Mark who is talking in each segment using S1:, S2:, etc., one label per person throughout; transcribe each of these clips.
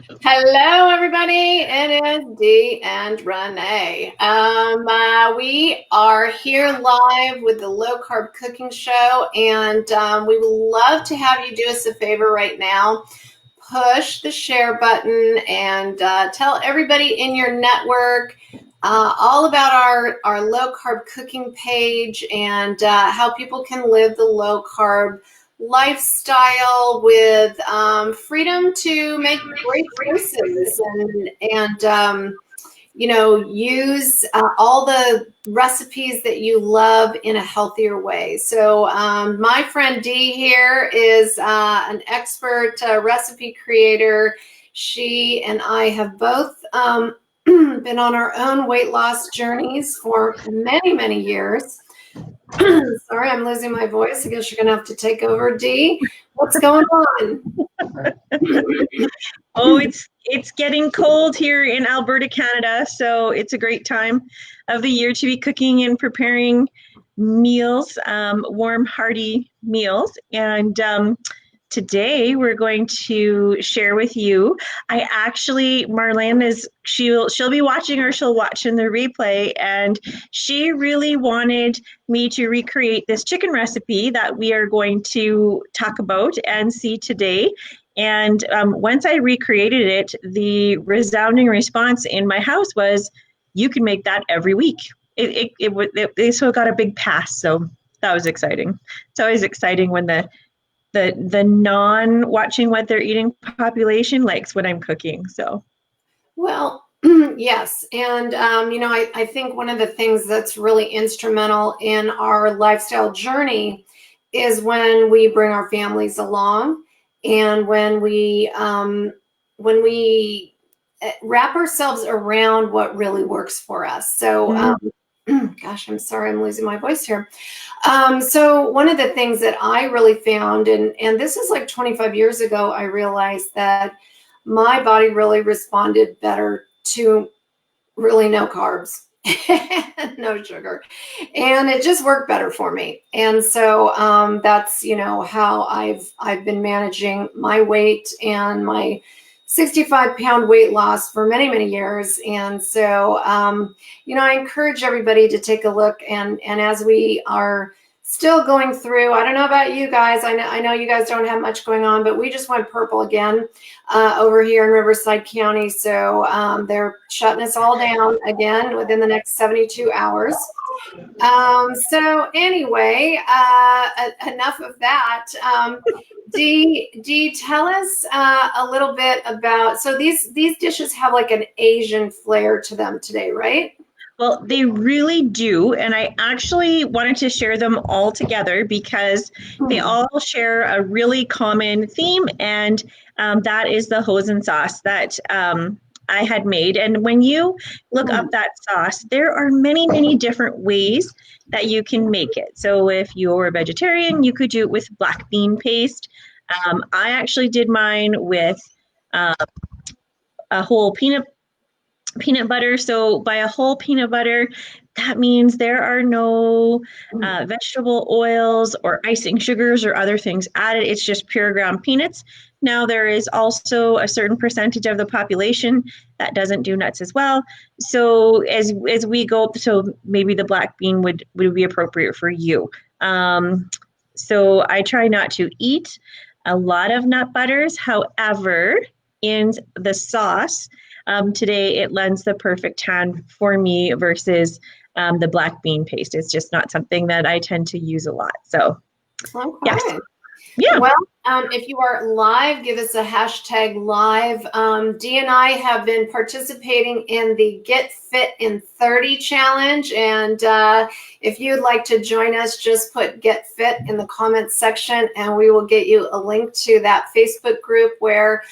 S1: Hello, everybody. It is Dee and Renee. We are here live with the Low Carb Cooking Show, and we would love to have you do us a favor right now. Push the share button and tell everybody in your network all about our low carb cooking page and how people can live the low carb lifestyle with freedom to make great choices and use all the recipes that you love in a healthier way. So my friend Dee here is an expert recipe creator. She and I have both been on our own weight loss journeys for many, many years. Sorry, I'm losing my voice. I guess you're going to have to take over, Dee. What's going on?
S2: Oh, it's getting cold here in Alberta, Canada, so it's a great time of the year to be cooking and preparing meals, warm, hearty meals. And today we're going to share with you. Marlene she'll be watching, or she'll watch in the replay, and she really wanted me to recreate this chicken recipe that we are going to talk about and see today. And once I recreated it, the resounding response in my house was, "You can make that every week." So it got a big pass. So that was exciting. It's always exciting when the non-watching what they're eating population likes what I'm cooking. So,
S1: well, yes, and I think one of the things that's really instrumental in our lifestyle journey is when we bring our families along. And when we wrap ourselves around what really works for us. So, gosh, I'm sorry, I'm losing my voice here. So one of the things that I really found, and this is like 25 years ago, I realized that my body really responded better to really no carbs. No sugar, and it just worked better for me. And so that's how I've been managing my weight and my 65-pound weight loss for many, many years. And so I encourage everybody to take a look, and as we are still going through, I don't know about you guys, I know you guys don't have much going on, but we just went purple again over here in Riverside County. So they're shutting us all down again within the next 72 hours. So anyway, enough of that. Dee, tell us a little bit about, so these dishes have like an Asian flair to them today, right?
S2: well, they really do. And I actually wanted to share them all together because they all share a really common theme, and that is the hoisin sauce that I had made. And when you look up that sauce, there are many, many different ways that you can make it. So if you're a vegetarian, you could do it with black bean paste. I actually did mine with a whole peanut butter. So by a whole peanut butter, that means there are no vegetable oils or icing sugars or other things added. It's just pure ground peanuts. Now, there is also a certain percentage of the population that doesn't do nuts as well. So as we go, so maybe the black bean would be appropriate for you. So I try not to eat a lot of nut butters. However, in the sauce, today it lends the perfect hand for me versus the black bean paste. It's just not something that I tend to use a lot. So,
S1: okay.
S2: Yes. Yeah.
S1: Well, if you are live, give us a hashtag live. Dee and I have been participating in the Get Fit in 30 challenge. And if you'd like to join us, just put Get Fit in the comments section, and we will get you a link to that Facebook group where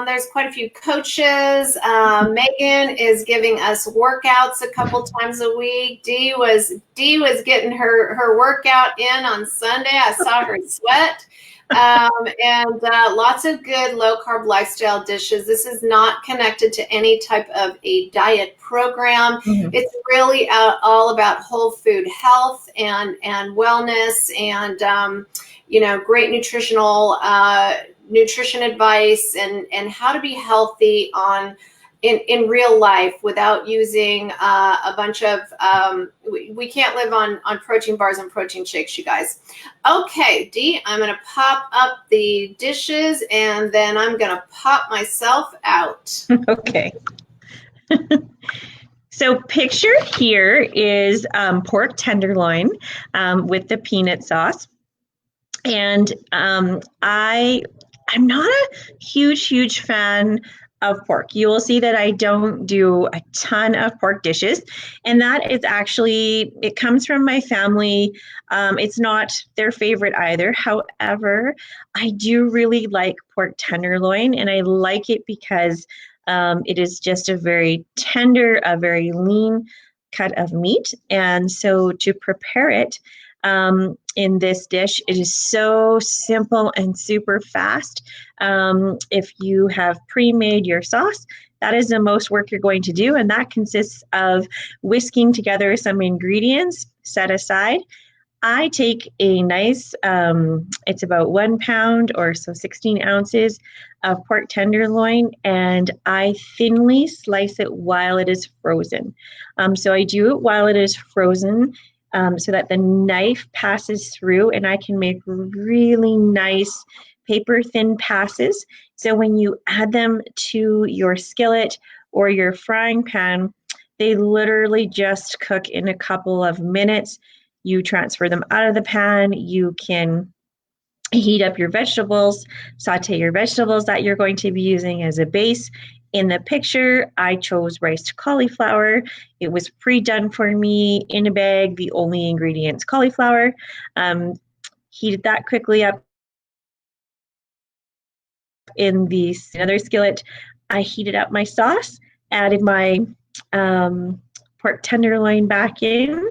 S1: there's quite a few coaches. Megan is giving us workouts a couple times a week. Dee was getting her workout in on Sunday. I saw her sweat. And lots of good low-carb lifestyle dishes. This is not connected to any type of a diet program. Mm-hmm. It's really all about whole food health and wellness and, great nutritional nutrition advice and how to be healthy in real life without using a bunch of we can't live on protein bars and protein shakes, you guys. Okay, Dee, I'm gonna pop up the dishes and then I'm gonna pop myself out.
S2: Okay. So picture here is pork tenderloin with the peanut sauce. And I'm not a huge fan of pork. You will see that I don't do a ton of pork dishes, and that is actually, it comes from my family. It's not their favorite either. However, I do really like pork tenderloin, and I like it because it is just a very tender, a very lean cut of meat. And so to prepare it, in this dish, it is so simple and super fast. If you have pre-made your sauce, that is the most work you're going to do, and that consists of whisking together some ingredients set aside. I take a nice, it's about 1 pound or so 16 ounces of pork tenderloin, and I thinly slice it while it is frozen. So I do it while it is frozen, so that the knife passes through and I can make really nice paper thin passes. So when you add them to your skillet or your frying pan, they literally just cook in a couple of minutes. You transfer them out of the pan. You can heat up your vegetables, saute your vegetables that you're going to be using as a base. In the picture, I chose riced cauliflower. It was pre-done for me in a bag. The only ingredients, cauliflower. Heated that quickly up in the another skillet. I heated up my sauce, added my pork tenderloin back in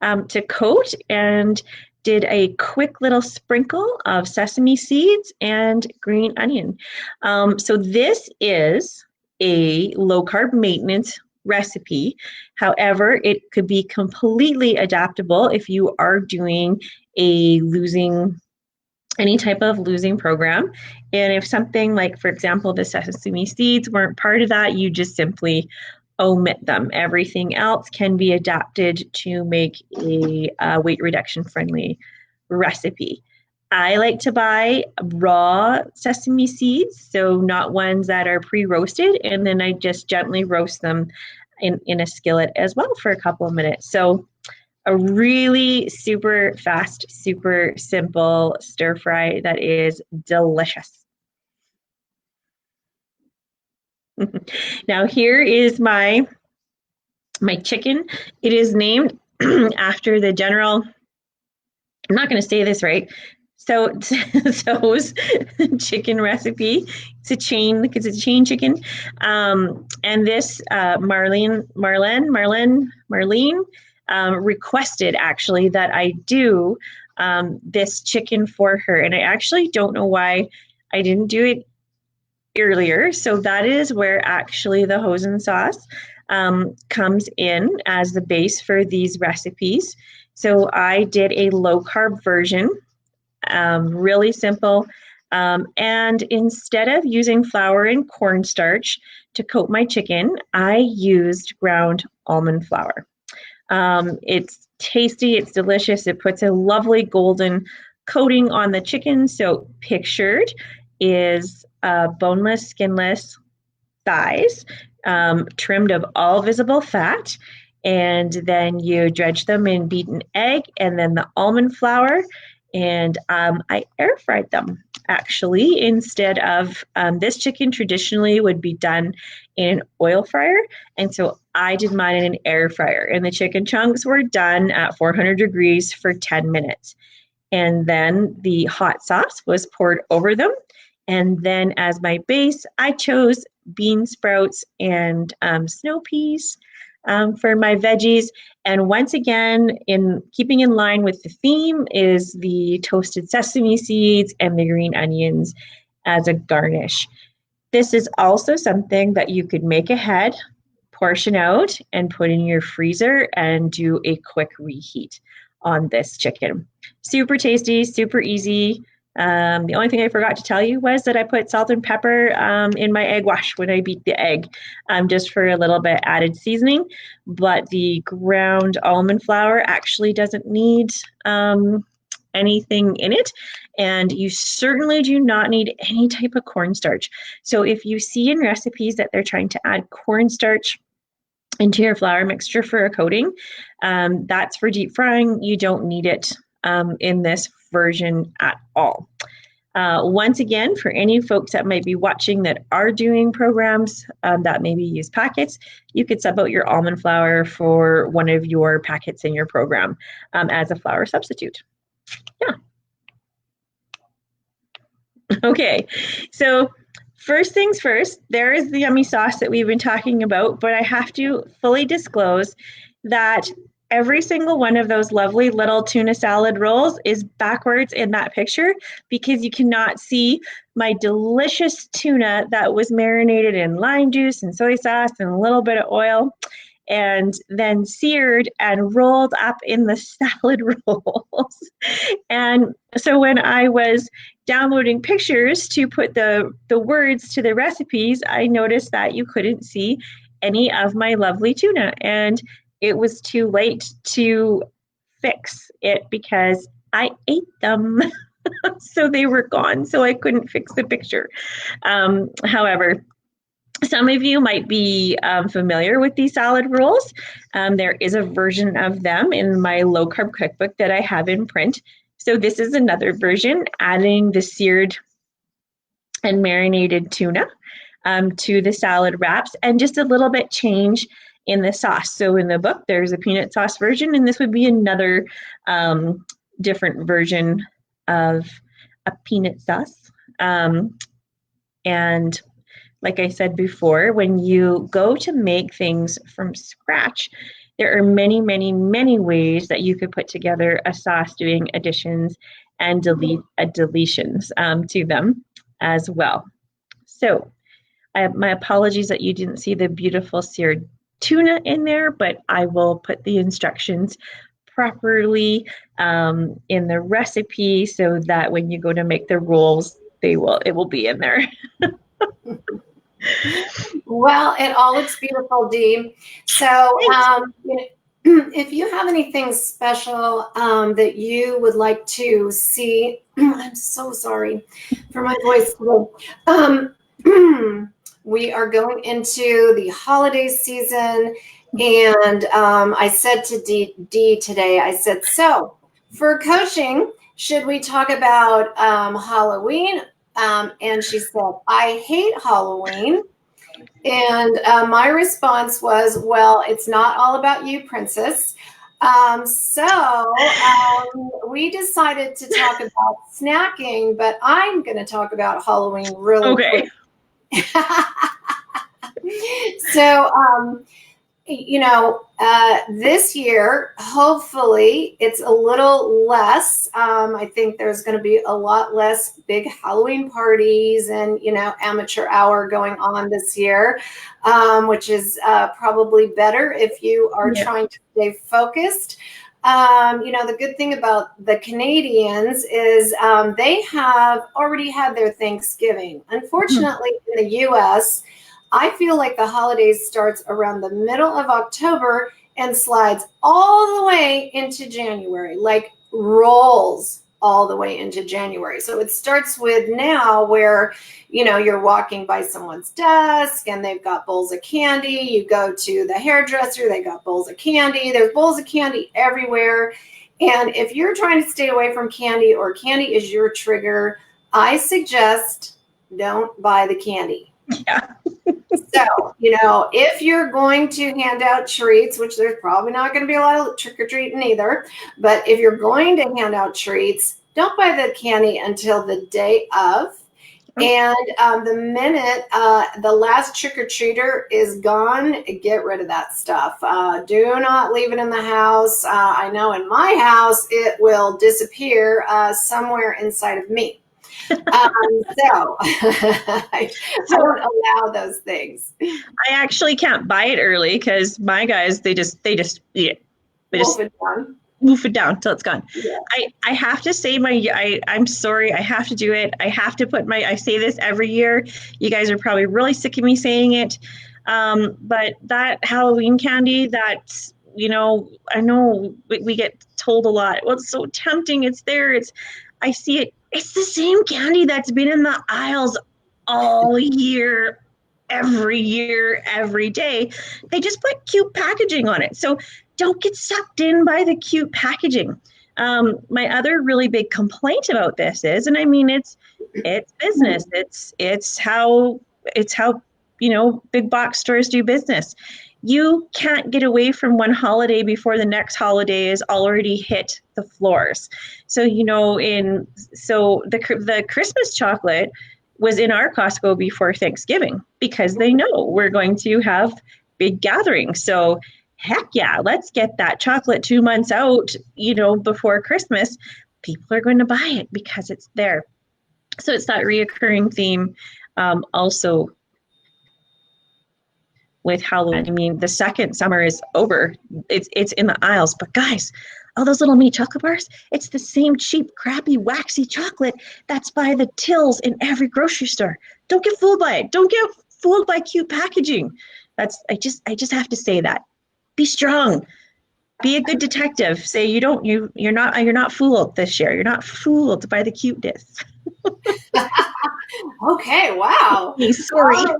S2: to coat, and did a quick little sprinkle of sesame seeds and green onion. So this is a low carb maintenance recipe. However, it could be completely adaptable if you are doing a any type of losing program. And if something like, for example, the sesame seeds weren't part of that, you just simply omit them. Everything else can be adapted to make a weight reduction friendly recipe. I like to buy raw sesame seeds, so not ones that are pre-roasted, and then I just gently roast them in a skillet as well for a couple of minutes. So a really super fast, super simple stir fry that is delicious. Now here is my chicken. It is named after the general, I'm not going to say this right, So's chicken recipe. It's a chain chicken. And this Marlene requested actually that I do this chicken for her. And I actually don't know why I didn't do it earlier. So that is where actually the hoisin sauce comes in as the base for these recipes. So I did a low carb version, really simple. And instead of using flour and cornstarch to coat my chicken, I used ground almond flour. It's tasty, it's delicious, it puts a lovely golden coating on the chicken. So pictured is boneless, skinless thighs, trimmed of all visible fat, and then you dredge them in beaten egg and then the almond flour, and I air fried them actually instead of this chicken traditionally would be done in an oil fryer, and so I did mine in an air fryer, and the chicken chunks were done at 400 degrees for 10 minutes. And then the hot sauce was poured over them. And then as my base, I chose bean sprouts and snow peas for my veggies. And once again, in keeping in line with the theme, is the toasted sesame seeds and the green onions as a garnish. This is also something that you could make ahead, portion out, and put in your freezer and do a quick reheat on this chicken. Super tasty, super easy. The only thing I forgot to tell you was that I put salt and pepper in my egg wash when I beat the egg, just for a little bit added seasoning. But the ground almond flour actually doesn't need anything in it. And you certainly do not need any type of cornstarch. So if you see in recipes that they're trying to add cornstarch into your flour mixture for a coating, that's for deep frying. You don't need it in this version at all. Once again, for any folks that might be watching that are doing programs that maybe use packets, you could sub out your almond flour for one of your packets in your program as a flour substitute. Yeah. Okay, so first things first, there is the yummy sauce that we've been talking about, but I have to fully disclose that every single one of those lovely little tuna salad rolls is backwards in that picture because you cannot see my delicious tuna that was marinated in lime juice and soy sauce and a little bit of oil and then seared and rolled up in the salad rolls. And so when I was downloading pictures to put the words to the recipes, I noticed that you couldn't see any of my lovely tuna. And it was too late to fix it because I ate them. So they were gone. So I couldn't fix the picture. However, some of you might be familiar with these salad rolls. There is a version of them in my low carb cookbook that I have in print. So this is another version, adding the seared and marinated tuna to the salad wraps and just a little bit change in the sauce. So in the book, there's a peanut sauce version, and this would be another different version of a peanut sauce. And like I said before, when you go to make things from scratch, there are many, many, many ways that you could put together a sauce doing additions and deletions to them as well. So my apologies that you didn't see the beautiful seared tuna in there, but I will put the instructions properly in the recipe so that when you go to make the rolls, it will be in there.
S1: Well, it all looks beautiful, Dee. So, if you have anything special that you would like to see, I'm so sorry for my voice today. We are going into the holiday season, and I said to Dee today, I said, so for coaching, should we talk about Halloween? And she said, I hate Halloween. And my response was, well, it's not all about you, princess. So we decided to talk about snacking, but I'm going to talk about Halloween really quick. So, this year, hopefully it's a little less. I think there's going to be a lot less big Halloween parties and, amateur hour going on this year, which is probably better if you are trying to stay focused. The good thing about the Canadians is they have already had their Thanksgiving. Unfortunately, in the U.S., I feel like the holidays starts around the middle of October and slides all the way into January, like rolls all the way into January. So it starts with now where, you're walking by someone's desk and they've got bowls of candy. You go to the hairdresser, they got bowls of candy. There's bowls of candy everywhere. And if you're trying to stay away from candy or candy is your trigger, I suggest don't buy the candy.
S2: Yeah.
S1: So, if you're going to hand out treats, which there's probably not going to be a lot of trick-or-treating either, but if you're going to hand out treats, don't buy the candy until the day of. And the minute the last trick-or-treater is gone, get rid of that stuff. Do not leave it in the house. I know in my house, it will disappear somewhere inside of me. So I don't allow those things.
S2: I actually can't buy it early because my guys, they just eat it. woof it down till it's gone.
S1: Yeah.
S2: I have to say I'm sorry, I have to do it. I have to put I say this every year. You guys are probably really sick of me saying it. But that Halloween candy, that's, I know we get told a lot. Well, it's so tempting. It's there. I see it. It's the same candy that's been in the aisles all year, every day. They just put cute packaging on it. So don't get sucked in by the cute packaging. My other really big complaint about this is, and I mean, it's business. It's how big box stores do business. You can't get away from one holiday before the next holiday is already hit the floors. So the Christmas chocolate was in our Costco before Thanksgiving because they know we're going to have big gatherings. So heck yeah, let's get that chocolate 2 months out, before Christmas. People are going to buy it because it's there. So it's that reoccurring theme. Also with Halloween, I mean, the second summer is over. It's in the aisles, but guys, all those little mini chocolate bars, it's the same cheap, crappy, waxy chocolate that's by the tills in every grocery store. Don't get fooled by it. Don't get fooled by cute packaging. I just have to say that. Be strong. Be a good detective. Say you're not fooled this year. You're not fooled by the cuteness.
S1: Okay, wow.
S2: Sorry.
S1: All right.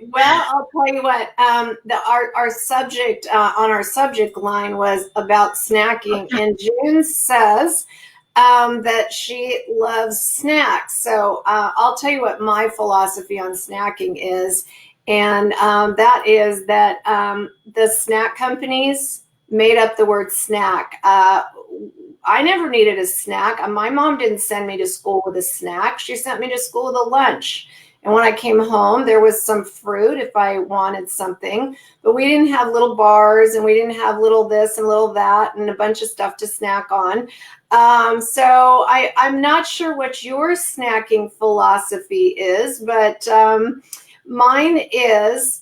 S1: Well, I'll tell you what. Our subject on our subject line was about snacking, and June says that she loves snacks. So I'll tell you what my philosophy on snacking is, and that is that the snack companies made up the word snack. I never needed a snack. My mom didn't send me to school with a snack. She sent me to school with a lunch. And when I came home, there was some fruit if I wanted something. But we didn't have little bars, and we didn't have little this and little that and a bunch of stuff to snack on. So I'm not sure what your snacking philosophy is, but mine is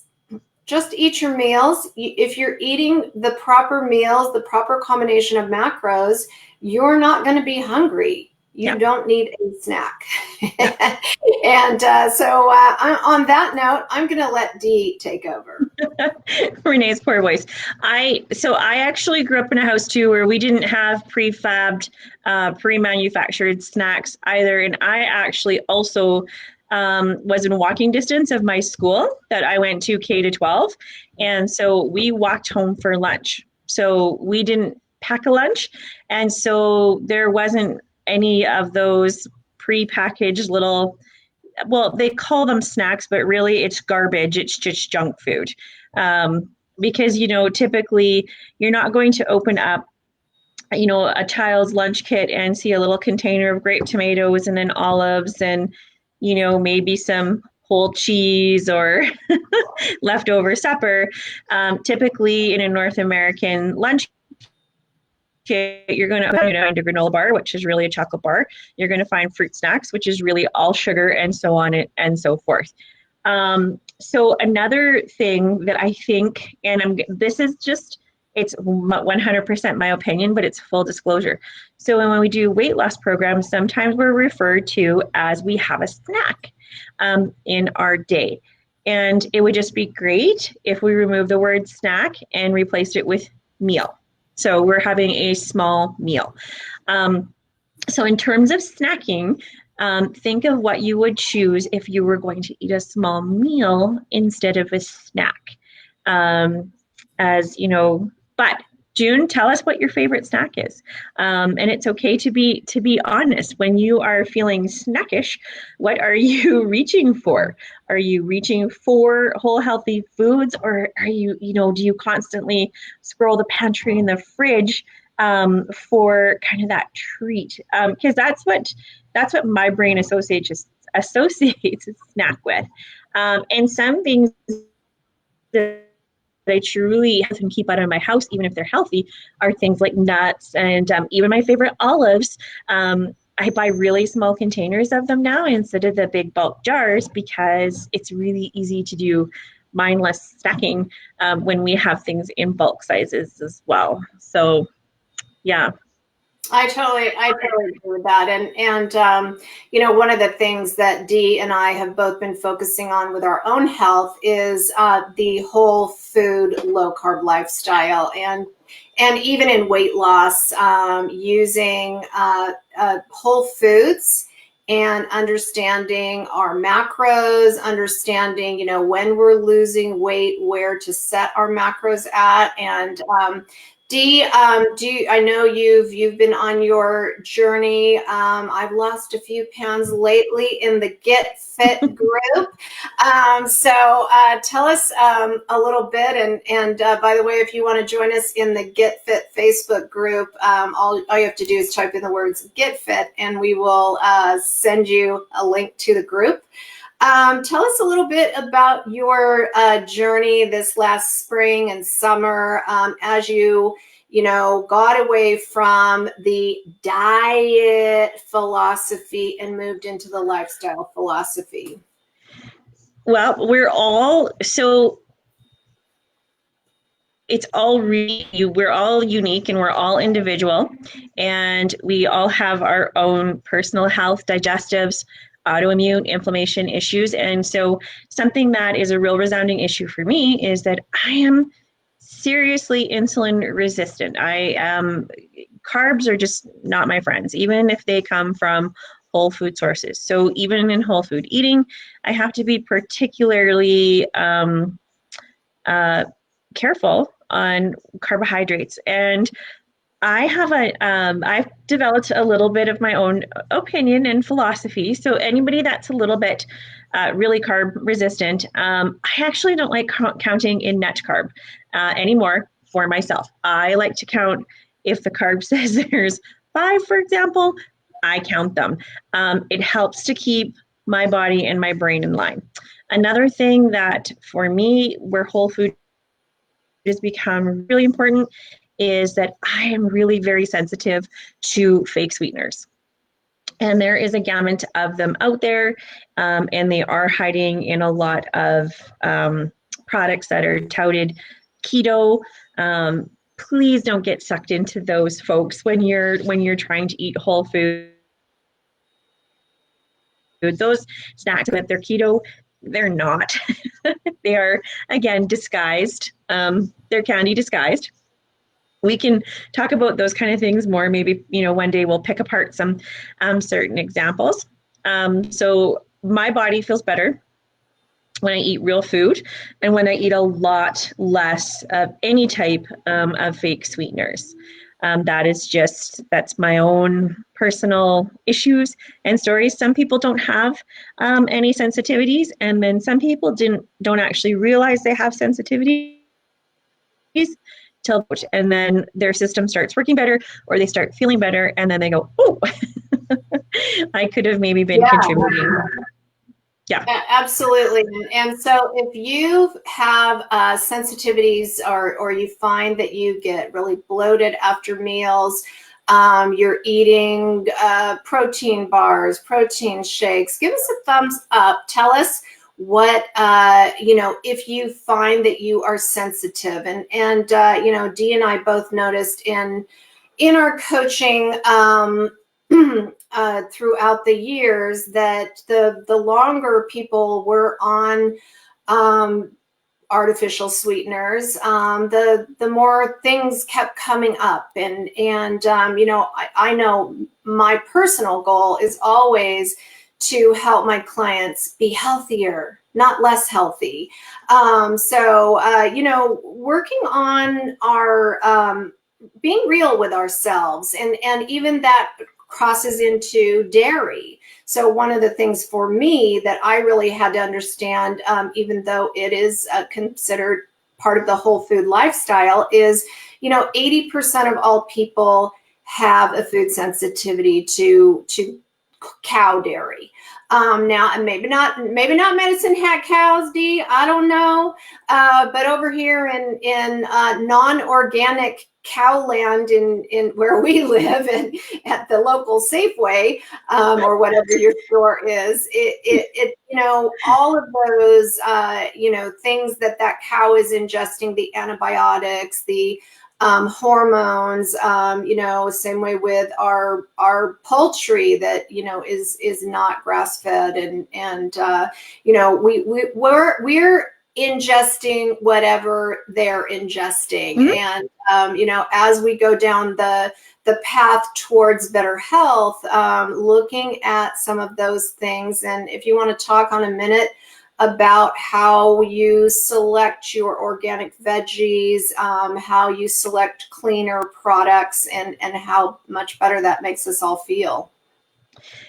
S1: just eat your meals. If you're eating the proper meals, the proper combination of macros, you're not going to be hungry. You don't need a snack. And so on that note, I'm going to let Dee take over.
S2: Renee's poor voice. I actually grew up in a house too where we didn't have prefabbed, pre-manufactured snacks either. And I actually also was in walking distance of my school that I went to K to 12. And so we walked home for lunch. So we didn't pack a lunch. And so there wasn't any of those pre-packaged little, well, they call them snacks, but really it's garbage. It's just junk food. Because, typically you're not going to open up a child's lunch kit and see a little container of grape tomatoes and then olives and maybe some whole cheese or leftover supper. Typically in a North American lunch kit, you're going to find a granola bar, which is really a chocolate bar. You're going to find fruit snacks, which is really all sugar, and so on and so forth. So another thing that I think, and this is just, it's 100% my opinion, but it's full disclosure. So when we do weight loss programs, sometimes we're referred to as we have a snack in our day. And it would just be great if we remove the word snack and replaced it with meal. So we're having a small meal. So in terms of snacking, think of what you would choose if you were going to eat a small meal instead of a snack. But June, tell us what your favorite snack is. And it's okay to be honest. When you are feeling snackish, what are you reaching for? Are you reaching for whole healthy foods, or are you, do you constantly scroll the pantry and the fridge for kind of that treat? Because that's what my brain associates a snack with. And some things that I truly have and keep out of my house, even if they're healthy, are things like nuts and even my favorite olives. I buy really small containers of them now instead of the big bulk jars because it's really easy to do mindless stacking when we have things in bulk sizes as well. So Yeah.
S1: I totally agree with that. And one of the things that Dee and I have both been focusing on with our own health is the whole food, low carb lifestyle. And even in weight loss, using whole foods and understanding our macros, understanding, when we're losing weight, where to set our macros at. And Dee, I know you've been on your journey. I've lost a few pounds lately in the Get Fit group. So tell us a little bit. And by the way, if you want to join us in the Get Fit Facebook group, all you have to do is type in the words Get Fit, and we will send you a link to the group. Tell us a little bit about your journey this last spring and summer as you got away from the diet philosophy and moved into the lifestyle philosophy.
S2: Well, it's all we're all unique and we're all individual, and we all have our own personal health, digestives, autoimmune inflammation issues. And so something that is a real resounding issue for me is that I am seriously insulin resistant. Carbs are just not my friends, even if they come from whole food sources. So even in whole food eating, I have to be particularly careful on carbohydrates. And I've developed a little bit of my own opinion and philosophy. So anybody that's a little bit really carb resistant, I actually don't like counting in net carb anymore for myself. I like to count if the carb says there's 5, for example, I count them. It helps to keep my body and my brain in line. Another thing that for me, where whole food has become really important is that I am really very sensitive to fake sweeteners. And there is a gamut of them out there, and they are hiding in a lot of products that are touted keto. Please don't get sucked into those, folks, when you're trying to eat whole food. Those snacks that they're keto, they're not. They are, again, disguised. They're candy disguised. We can talk about those kind of things more. Maybe, one day we'll pick apart some certain examples. So my body feels better when I eat real food and when I eat a lot less of any type of fake sweeteners. That's my own personal issues and stories. Some people don't have any sensitivities, and then some people don't actually realize they have sensitivities and then their system starts working better, or they start feeling better, and then they go, oh, I could have maybe been contributing. Yeah,
S1: absolutely. And so if you have sensitivities or you find that you get really bloated after meals, you're eating protein bars, protein shakes, give us a thumbs up. Tell us what, if you find that you are sensitive. And Dee and I both noticed in our coaching throughout the years that the longer people were on artificial sweeteners, the more things kept coming up. And I know my personal goal is always to help my clients be healthier, not less healthy. So working on our being real with ourselves, and even that crosses into dairy. So one of the things for me that I really had to understand, even though it is considered part of the whole food lifestyle, is 80% of all people have a food sensitivity to cow dairy. Now, and maybe not medicine hat cows, Dee, I don't know. But over here in non-organic cow land in where we live, and at the local Safeway, or whatever your store is, it all of those things that cow is ingesting, the antibiotics, the hormones, same way with our poultry that, is not grass fed, and we're ingesting whatever they're ingesting.
S2: Mhm.
S1: And, as we go down the path towards better health, looking at some of those things. And if you want to talk on a minute about how you select your organic veggies, how you select cleaner products, and how much better that makes us all feel.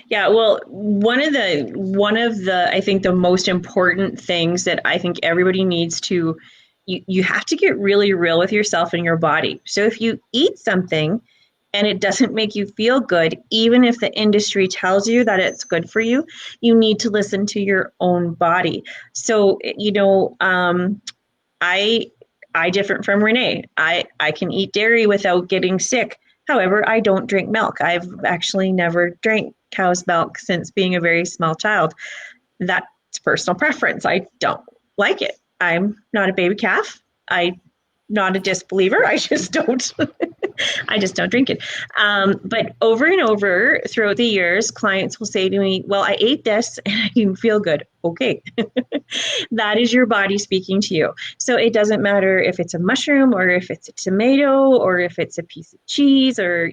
S2: Yeah, well, one of the I think the most important things that I think everybody needs to you have to get really real with yourself and your body. So if you eat something and it doesn't make you feel good, even if the industry tells you that it's good for you, you need to listen to your own body. So, I different from Renee. I can eat dairy without getting sick. However, I don't drink milk. I've actually never drank cow's milk since being a very small child. That's personal preference. I don't like it. I'm not a baby calf. I'm not a disbeliever. I just don't drink it. But over and over throughout the years, clients will say to me, well, I ate this and I didn't feel good. Okay. That is your body speaking to you. So it doesn't matter if it's a mushroom or if it's a tomato or if it's a piece of cheese or,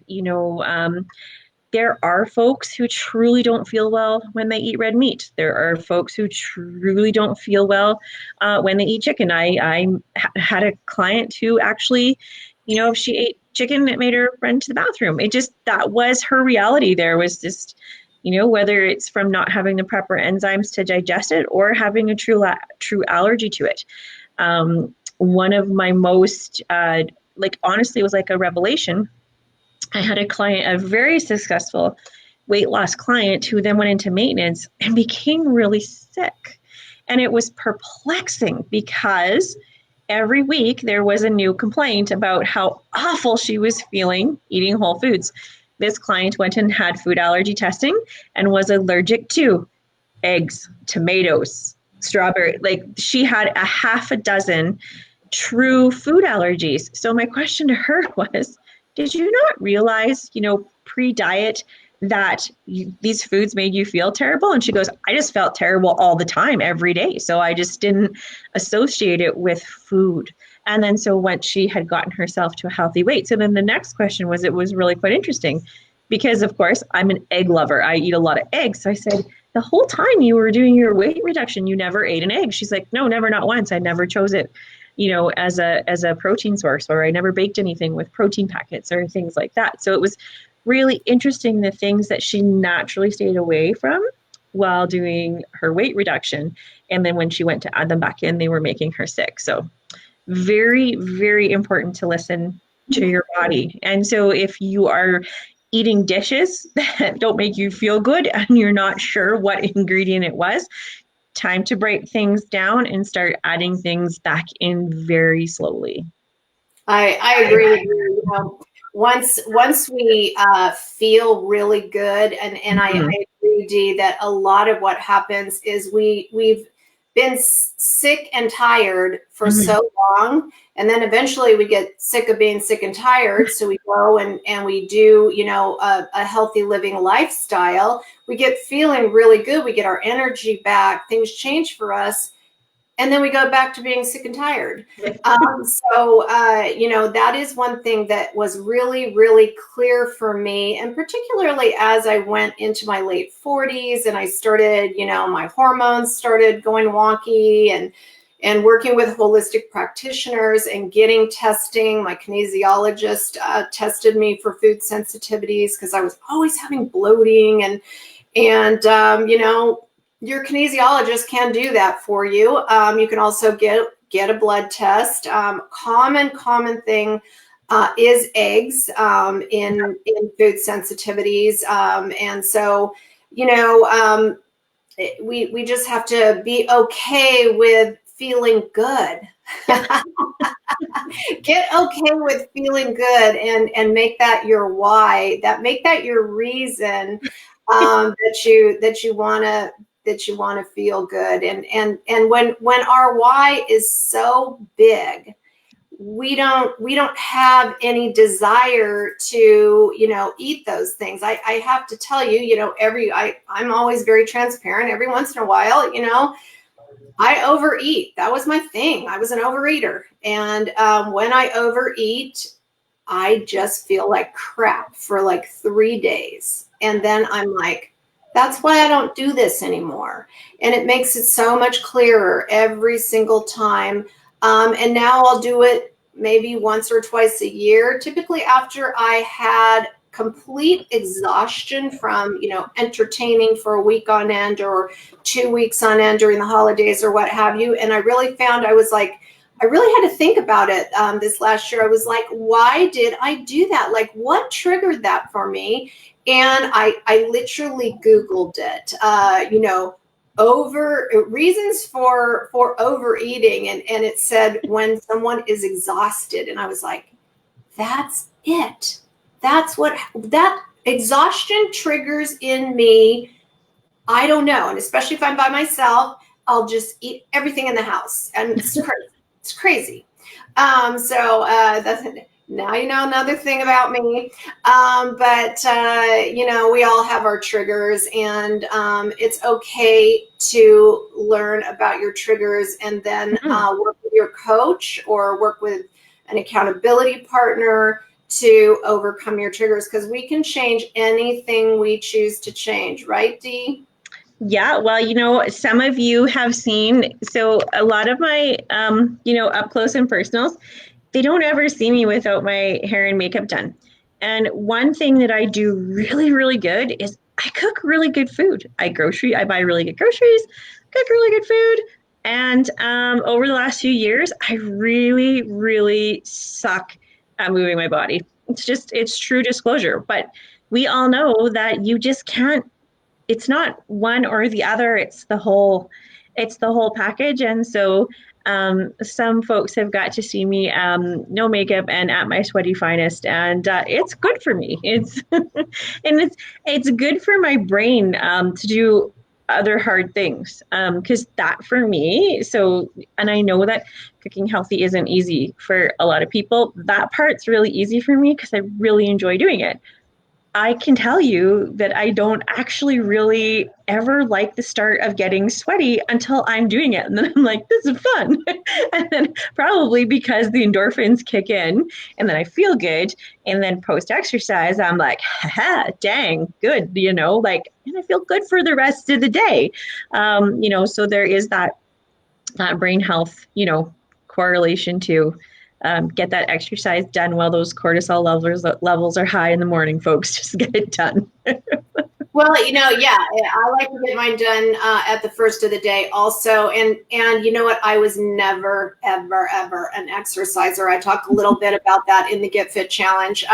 S2: there are folks who truly don't feel well when they eat red meat. There are folks who truly don't feel well when they eat chicken. I had a client who actually, if she ate chicken, it made her run to the bathroom. That was her reality. There was just, whether it's from not having the proper enzymes to digest it or having a true allergy to it. One of my most, honestly, it was like a revelation. I had a client, a very successful weight loss client, who then went into maintenance and became really sick. And it was perplexing because every week there was a new complaint about how awful she was feeling eating whole foods. This client went and had food allergy testing and was allergic to eggs, tomatoes, strawberry. Like, she had a half a dozen true food allergies. So my question to her was, did you not realize, pre-diet, that these foods made you feel terrible? And she goes, I just felt terrible all the time, every day. So I just didn't associate it with food. And then so once she had gotten herself to a healthy weight, so then the next question was, it was really quite interesting because, of course, I'm an egg lover. I eat a lot of eggs. So I said, the whole time you were doing your weight reduction, you never ate an egg. She's like, no, never, not once. I never chose it, as a protein source, or I never baked anything with protein packets or things like that. So it was really interesting, the things that she naturally stayed away from while doing her weight reduction. And then when she went to add them back in, they were making her sick. So very, very important to listen to your body. And so if you are eating dishes that don't make you feel good and you're not sure what ingredient it was, time to break things down and start adding things back in very slowly.
S1: I agree with you. Once we feel really good, and I
S2: Mhm.
S1: agree, Dee, that a lot of what happens is we've been sick and tired for
S2: Mhm.
S1: so long, and then eventually we get sick of being sick and tired. So we go and we do, a healthy living lifestyle. We get feeling really good. We get our energy back. Things change for us, and then we go back to being sick and tired. That is one thing that was really, really clear for me. And particularly as I went into my late 40s and I started, my hormones started going wonky, and working with holistic practitioners and getting testing. My kinesiologist tested me for food sensitivities because I was always having bloating, and your kinesiologist can do that for you. You can also get a blood test. Common thing is eggs in food sensitivities, and so we just have to be okay with feeling good. Get okay with feeling good, and make that your why. Make that your reason, that you want to feel good. And when our why is so big, we don't have any desire to, eat those things. I have to tell you, I'm always very transparent. Every once in a while, I overeat. That was my thing. I was an overeater. And when I overeat, I just feel like crap for like 3 days. And then I'm like, that's why I don't do this anymore. And it makes it so much clearer every single time. And now I'll do it maybe once or twice a year, typically after I had complete exhaustion from, entertaining for a week on end or 2 weeks on end during the holidays or what have you. And I really found I really had to think about it this last year. I was like, why did I do that? Like, what triggered that for me? And I literally Googled it, over reasons for overeating. And it said when someone is exhausted. And I was like, that's it. That's what that exhaustion triggers in me. I don't know. And especially if I'm by myself, I'll just eat everything in the house. And it's crazy. It's crazy. So that's now you know another thing about me. But we all have our triggers, and it's okay to learn about your triggers and then work with your coach or work with an accountability partner to overcome your triggers, because we can change anything we choose to change, right, Dee?
S2: Yeah, well, some of you have seen, so a lot of my, up close and personals, they don't ever see me without my hair and makeup done. And one thing that I do really, really good is I cook really good food. I buy really good groceries, cook really good food. And over the last few years, I really, really suck at moving my body. It's true disclosure. But we all know that you just can't, it's not one or the other, it's the whole package. And so some folks have got to see me no makeup and at my sweaty finest, and it's good for me. It's and it's good for my brain to do other hard things, because that for me, and I know that cooking healthy isn't easy for a lot of people. That part's really easy for me because I really enjoy doing it. I can tell you that I don't actually really ever like the start of getting sweaty until I'm doing it. And then I'm like, this is fun. And then probably because the endorphins kick in and then I feel good. And then post exercise, I'm like, haha, dang, good, and I feel good for the rest of the day. So there is that brain health, correlation to get that exercise done while those cortisol levels are high in the morning, folks. Just get it done.
S1: Well, yeah, I like to get mine done at the first of the day also. And you know what? I was never, ever, ever an exerciser. I talk a little bit about that in the Get Fit Challenge.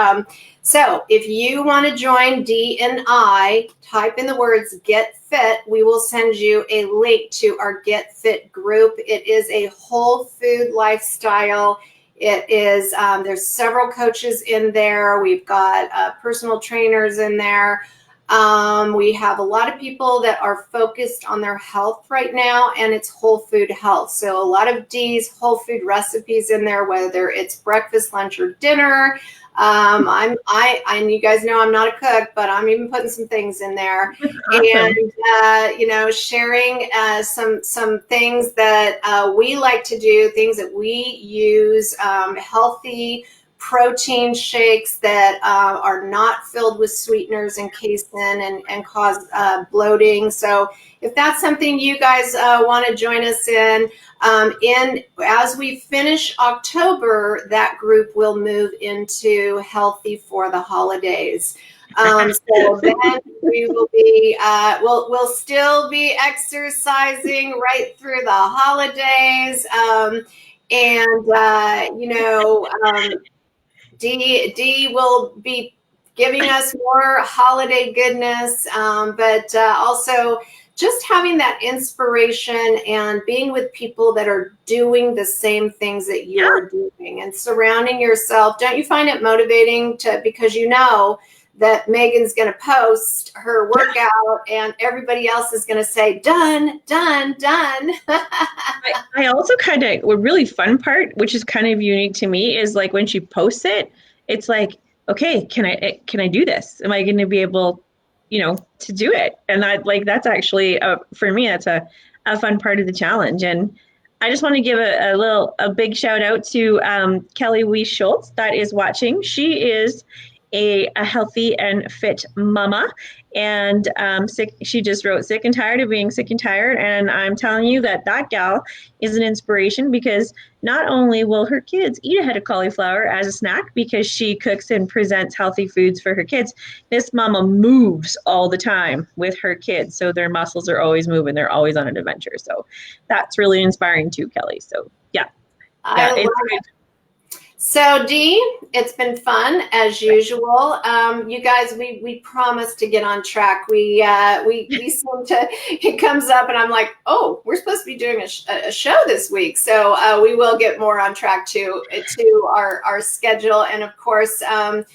S1: So if you want to join Dee and I, type in the words Get Fit. We will send you a link to our Get Fit group. It is a whole food lifestyle. It is, there's several coaches in there. We've got personal trainers in there. We have a lot of people that are focused on their health right now, and it's whole food health. So a lot of Dee's whole food recipes in there, whether it's breakfast, lunch, or dinner. And you guys know I'm not a cook, but I'm even putting some things in there. Awesome. And sharing some things that we like to do, things that we use, healthy protein shakes that are not filled with sweeteners and casein and cause bloating. So if that's something you guys want to join us in as we finish October, that group will move into healthy for the holidays. So then we will be, we'll still be exercising right through the holidays. Dee will be giving us more holiday goodness, but also just having that inspiration and being with people that are doing the same things that you're doing and surrounding yourself. Don't you find it motivating because that Megan's going to post her workout and everybody else is going to say, done, done, done.
S2: I also kind of, a really fun part, which is kind of unique to me, is like when she posts it, it's like, okay, can I do this? Am I going to be able, to do it? And that's actually, for me, that's a fun part of the challenge. And I just want to give a big shout out to Kelly Weiss Schultz that is watching. She is a healthy and fit mama, and she just wrote sick and tired of being sick and tired. And I'm telling you that gal is an inspiration, because not only will her kids eat a head of cauliflower as a snack because she cooks and presents healthy foods for her kids, this mama moves all the time with her kids, so their muscles are always moving, they're always on an adventure. So that's really inspiring too, Kelly. So yeah,
S1: I love it. So Dee, it's been fun as usual. You guys, we promised to get on track. We seem to, it comes up and I'm like, oh, we're supposed to be doing a show this week. So we will get more on track to our schedule. And of course, the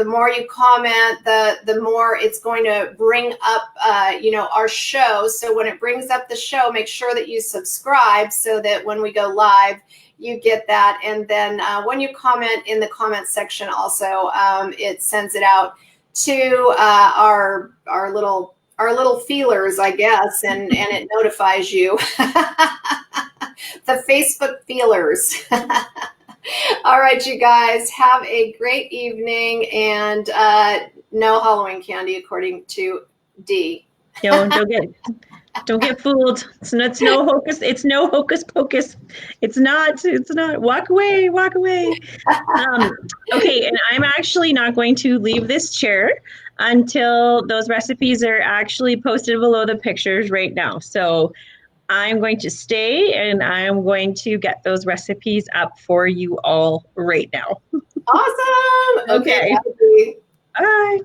S1: more you comment, the more it's going to bring up, our show. So when it brings up the show, make sure that you subscribe so that when we go live, you get that. And then when you comment in the comment section also, it sends it out to our little feelers, I guess, and it notifies you. The Facebook feelers. All right, you guys, have a great evening, and no Halloween candy according to Dee.
S2: No, don't get fooled. It's no hocus. It's no hocus pocus. It's not. Walk away. Okay, and I'm actually not going to leave this chair until those recipes are actually posted below the pictures right now. So I'm going to stay and I'm going to get those recipes up for you all right now.
S1: Awesome.
S2: Okay. Bye.